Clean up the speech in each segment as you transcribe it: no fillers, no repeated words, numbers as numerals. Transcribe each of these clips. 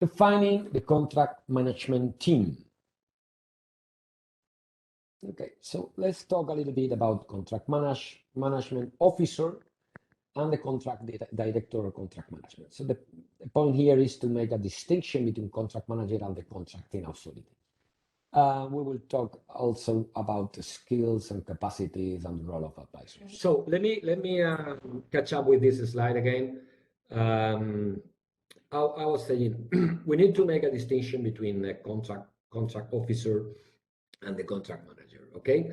Defining the contract management team. Okay, so let's talk a little bit about contract management officer and the contract director or contract management. So the point here is to make a distinction between contract manager and the contracting authority. We will talk also about the skills and capacities and the role of advisors. So let me catch up with this slide again. I was saying we need to make a distinction between the contract officer and the contract manager. Okay,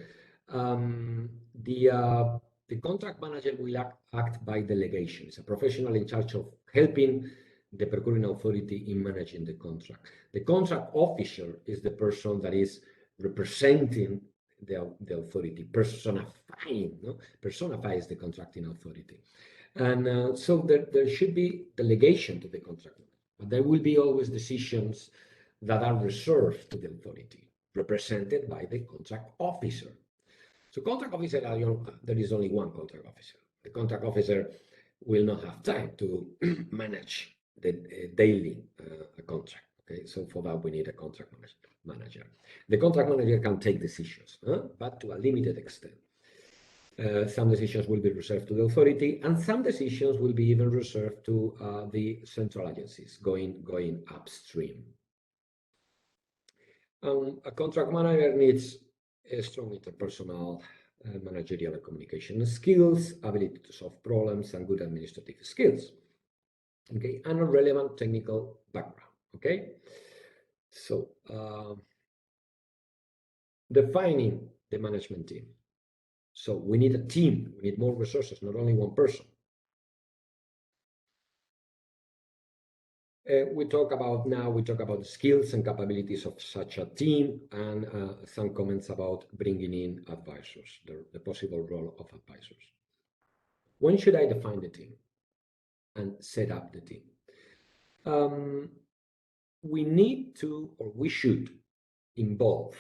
the contract manager will act by delegation. It's a professional in charge of helping the procuring authority in managing the contract. The contract officer is the person that is representing the authority, personifies the contracting authority. And so there should be delegation to the contract manager, but there will be always decisions that are reserved to the authority, represented by the contract officer. So contract officer, there is only one contract officer. The contract officer will not have time to manage the daily contract. Okay, so for that we need a contract manager. The contract manager can take decisions, but to a limited extent. Some decisions will be reserved to the authority, and some decisions will be even reserved to the central agencies going upstream. A contract manager needs a strong interpersonal managerial and communication skills, ability to solve problems, and good administrative skills. Okay, and a relevant technical background. Okay, so defining the management team. So we need a team, we need more resources, not only one person. We talk about the skills and capabilities of such a team, and some comments about bringing in advisors, the possible role of advisors. When should I define the team and set up the team? We need to, or we should, involve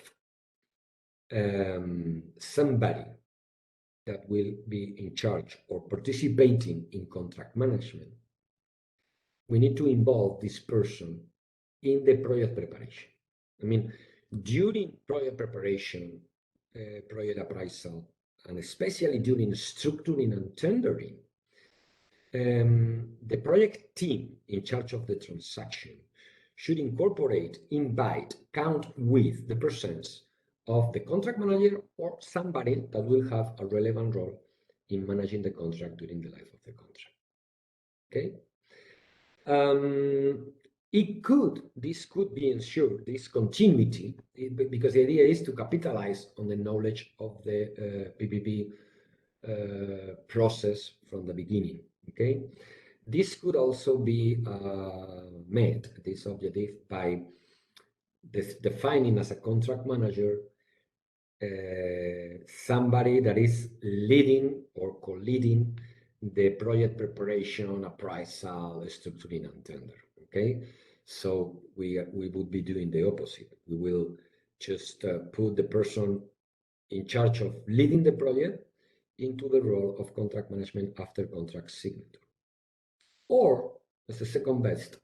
somebody that will be in charge or participating in contract management. We need to involve this person in the project preparation. I mean, during project preparation, project appraisal, and especially during structuring and tendering, the project team in charge of the transaction should incorporate, invite, count with the presence of the contract manager or somebody that will have a relevant role in managing the contract during the life of the contract. Okay. This could be ensured, this continuity, because the idea is to capitalize on the knowledge of the PPP process from the beginning. Okay, this could also be met, this objective, by defining as a contract manager somebody that is leading or co-leading the project preparation, appraisal, structuring, and tender. Okay, so we would be doing the opposite. We will just put the person in charge of leading the project into the role of contract management after contract signature. Or, as a second best,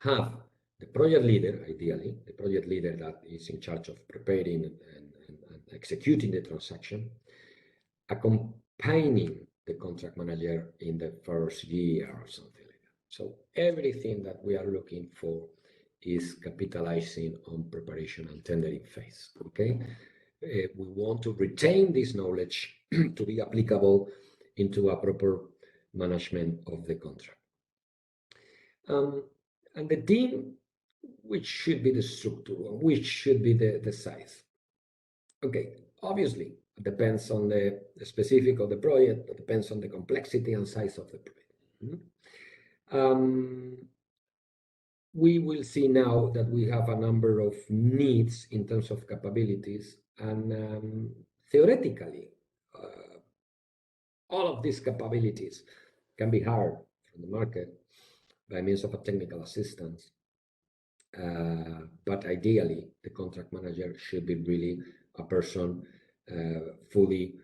have the project leader, ideally, the project leader that is in charge of preparing and executing the transaction, accompanying the contract manager in the first year or something like that. So everything that we are looking for is capitalizing on preparation and tendering phase. Okay, we want to retain this knowledge to be applicable into a proper management of the contract. And the team, which should be the structure, which should be the size. Okay, obviously, it depends on the specific of the project, it depends on the complexity and size of the project. We will see now that we have a number of needs in terms of capabilities, and theoretically, all of these capabilities can be hired from the market by means of a technical assistance. But ideally, the contract manager should be really a person fully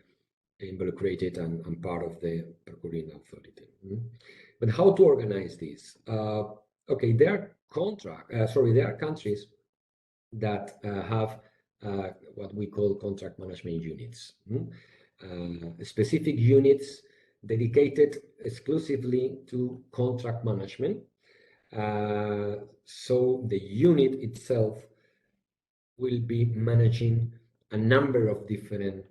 involucrated and part of the procuring authority. But how to organize this? Okay, there are countries that have what we call contract management units. Specific units dedicated exclusively to contract management. So the unit itself will be managing a number of different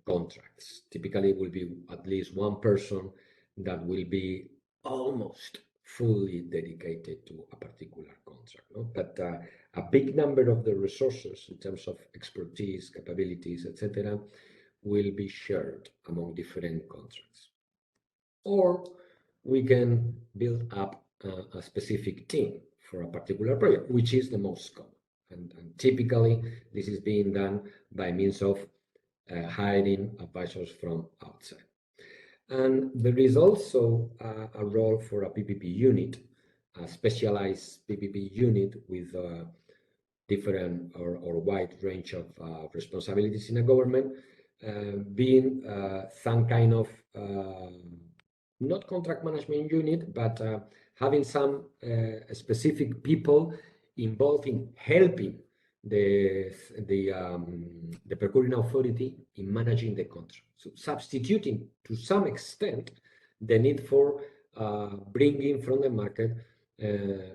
contracts. Typically, it will be at least one person that will be almost fully dedicated to a particular contract. No? But a big number of the resources in terms of expertise, capabilities, etc., will be shared among different contracts. Or we can build up a specific team for a particular project, which is the most common. And typically, this is being done by means of hiring advisors from outside. And there is also a role for a PPP unit, a specialized PPP unit with different or wide range of responsibilities in a government, being some kind of not contract management unit, but having some specific people involved in helping the procuring authority in managing the contract. So substituting to some extent the need for bringing from the market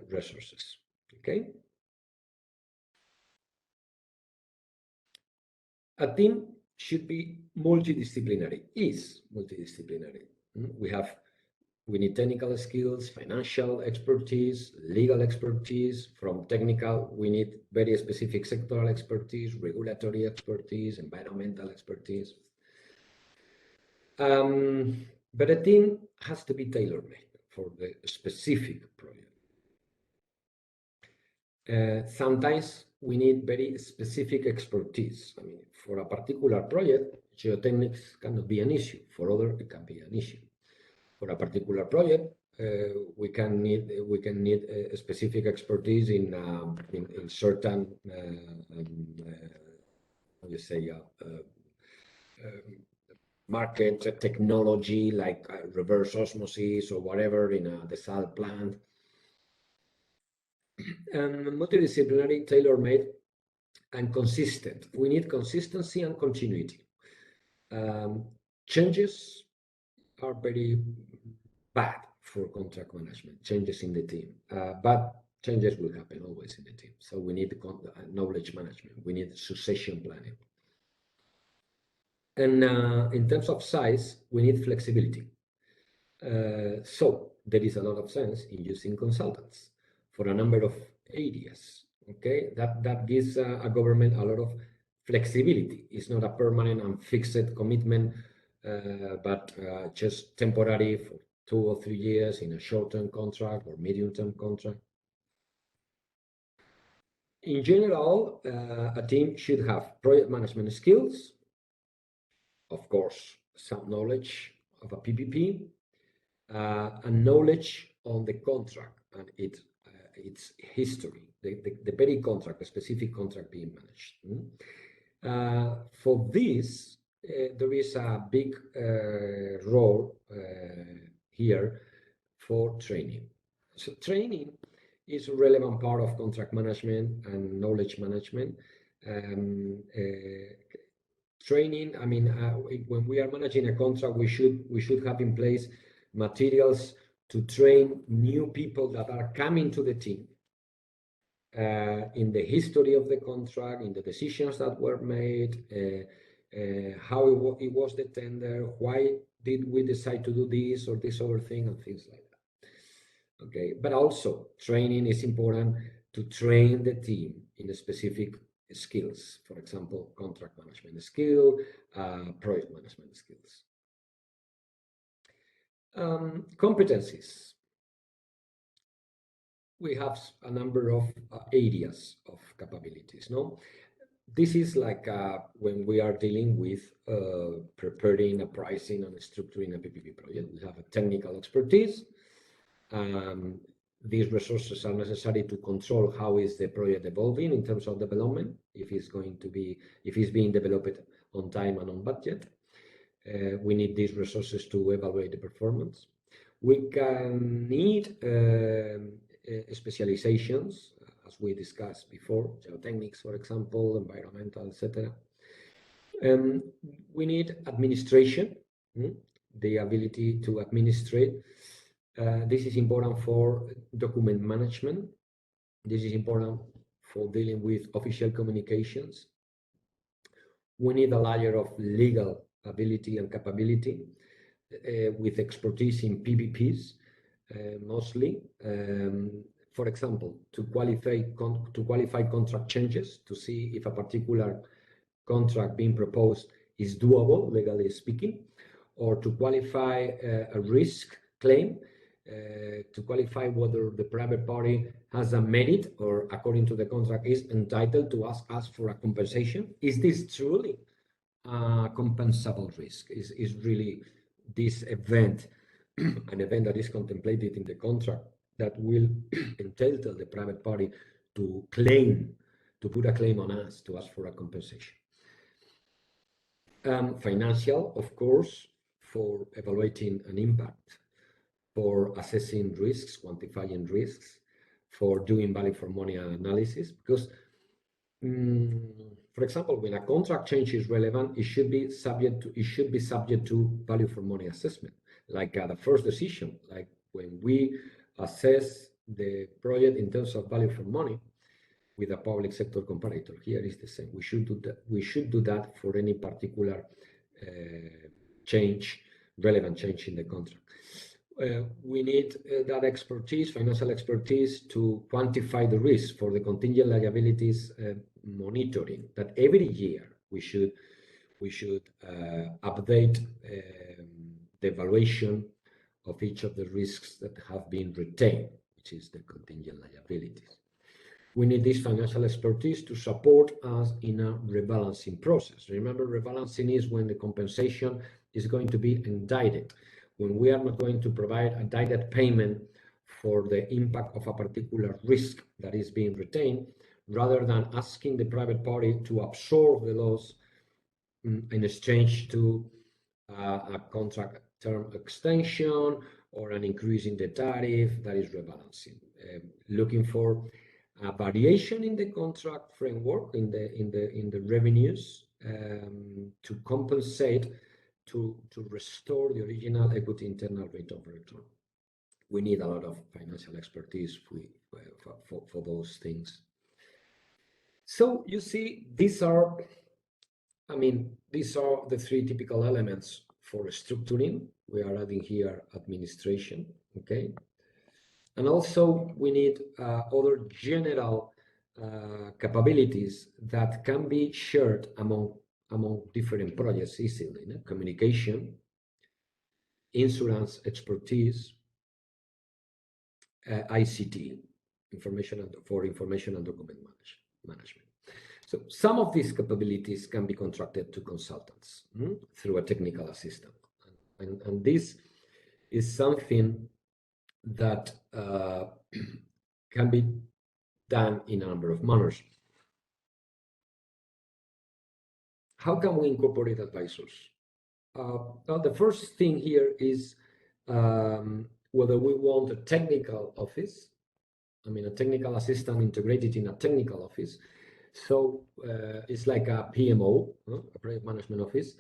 resources. Okay. A team should be multidisciplinary, is multidisciplinary. We need technical skills, financial expertise, legal expertise. From technical, we need very specific sectoral expertise, regulatory expertise, environmental expertise. But a team has to be tailor-made for the specific project. Sometimes we need very specific expertise. I mean, for a particular project, geotechnics cannot be an issue. For other, it can be an issue. For a particular project, we can need a specific expertise in certain how you say market technology like reverse osmosis or whatever in the salt plant. And multidisciplinary, tailor-made, and consistent. We need consistency and continuity. Changes are very bad for contract management, changes in the team. But changes will happen always in the team. So we need knowledge management. We need succession planning. And in terms of size, we need flexibility. So there is a lot of sense in using consultants for a number of areas. Okay, that gives a government a lot of flexibility. It's not a permanent and fixed commitment, but just temporary for 2 or 3 years in a short-term contract or medium-term contract. In general, a team should have project management skills, of course, some knowledge of a PPP, and knowledge on the contract and its history, the very contract, the specific contract being managed. For this, there is a big role here for training. So training is a relevant part of contract management and knowledge management. Training, I mean, when we are managing a contract, we should have in place materials to train new people that are coming to the team in the history of the contract, in the decisions that were made, how it was the tender, why did we decide to do this or this other thing, and things like that. Okay, but also training is important to train the team in a specific skills, for example, contract management skill, project management skills. Competencies. We have a number of areas of capabilities. No, this is like when we are dealing with preparing a pricing and structuring a PPP project. We have a technical expertise. These resources are necessary to control how is the project evolving in terms of development, if it's being developed on time and on budget. We need these resources to evaluate the performance. We can need specializations, as we discussed before, geotechnics, for example, environmental, etc. We need administration, the ability to administrate. This is important for document management. This is important for dealing with official communications. We need a layer of legal ability and capability with expertise in PPPs, mostly. For example, to qualify contract changes, to see if a particular contract being proposed is doable, legally speaking, or to qualify a risk claim, to qualify whether the private party has a merit or, according to the contract, is entitled to ask for a compensation. Is this truly a compensable risk? Is really this event an event that is contemplated in the contract that will entail the private party to put a claim on us to ask for a compensation? Financial, of course, for evaluating an impact, for assessing risks, quantifying risks, for doing value for money analysis. Because, for example, when a contract change is relevant, it should be subject to value for money assessment, like the first decision, like when we assess the project in terms of value for money with a public sector comparator. Here is the same. We should do that. We should do that for any particular relevant change in the contract. We need that expertise, financial expertise, to quantify the risk for the contingent liabilities monitoring. That every year we should update the evaluation of each of the risks that have been retained, which is the contingent liabilities. We need this financial expertise to support us in a rebalancing process. Remember, rebalancing is when the compensation is going to be indicted, when we are not going to provide a direct payment for the impact of a particular risk that is being retained, rather than asking the private party to absorb the loss in exchange to a contract term extension or an increase in the tariff. That is rebalancing. Looking for a variation in the contract framework, in the revenues, to compensate, to restore the original equity internal rate of return. We need a lot of financial expertise for those things. So you see, these are the three typical elements for structuring. We are adding here administration, okay? And also we need other general capabilities that can be shared among different projects easily. Communication, insurance expertise, ICT, information and document management. So some of these capabilities can be contracted to consultants through a technical assistant. And this is something that can be done in a number of manners. How can we incorporate advisors? Well, the first thing here is whether we want a technical office, a technical assistant integrated in a technical office. So it's like a PMO, a project management office,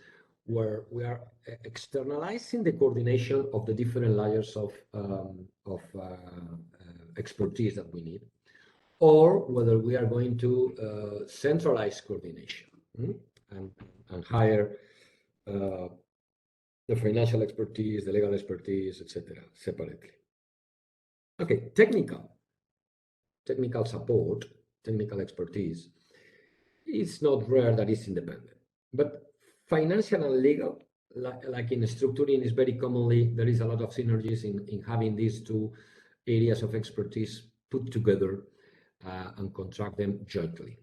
where we are externalizing the coordination of the different layers of expertise that we need, or whether we are going to centralize coordination and hire the financial expertise, the legal expertise, etc., separately. Okay, technical support, technical expertise, it's not rare that it's independent, but financial and legal, like in structuring, is very commonly, there is a lot of synergies in having these two areas of expertise put together and contract them jointly.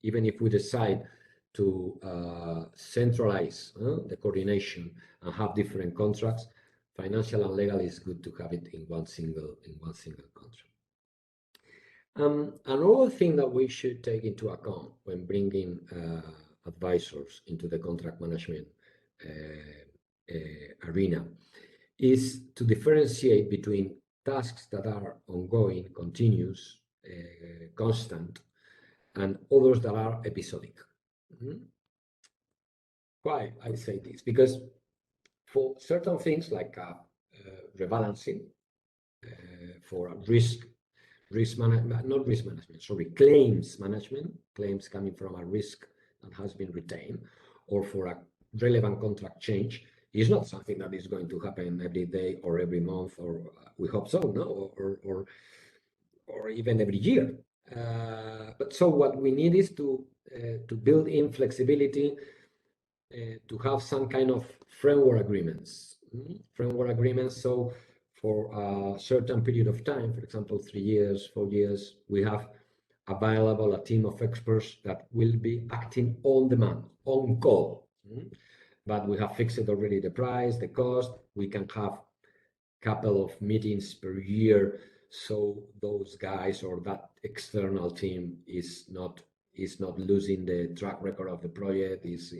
Even if we decide to centralize the coordination and have different contracts, financial and legal is good to have it in one single contract. Another thing that we should take into account when bringing advisors into the contract management arena is to differentiate between tasks that are ongoing, continuous, constant, and others that are episodic. Mhm. Why I say this? Because for certain things like rebalancing, for risk management, not risk management, sorry, claims management, claims coming from a risk that has been retained, or for a relevant contract change, is not something that is going to happen every day or every month, or we hope so, no, or even every year. But so what we need is to build in flexibility, to have some kind of framework agreements. Framework agreements. So for a certain period of time, for example, 3 years, 4 years, we have available a team of experts that will be acting on demand, on call. But we have fixed already the price, the cost. We can have couple of meetings per year, so those guys or that external team is not losing the track record of the project, is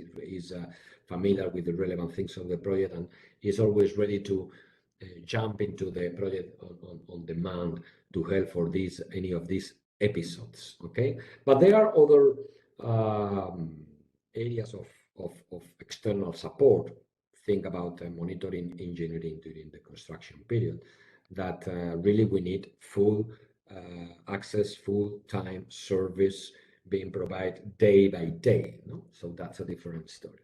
familiar with the relevant things of the project, and is always ready to jump into the project on demand to help for any of these episodes. Okay, but there are other areas of external support. Think about monitoring engineering during the construction period, that really we need full access, full time service being provided day by day. No? So that's a different story.